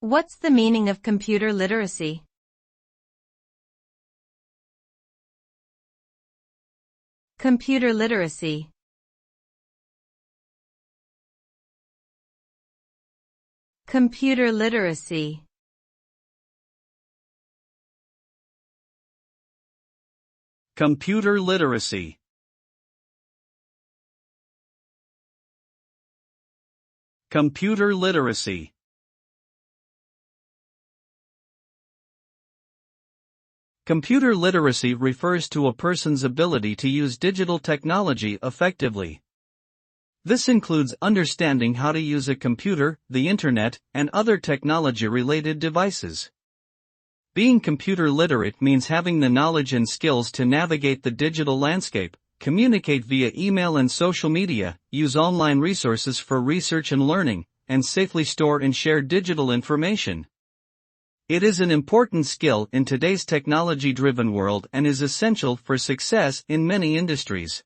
What's the meaning of computer literacy? Computer literacy. Computer literacy. Computer literacy. Computer literacy. Computer literacy refers to a person's ability to use digital technology effectively. This includes understanding how to use a computer, the internet, and other technology-related devices. Being computer literate means having the knowledge and skills to navigate the digital landscape, communicate via email and social media, use online resources for research and learning, and safely store and share digital information. It is an important skill in today's technology-driven world and is essential for success in many industries.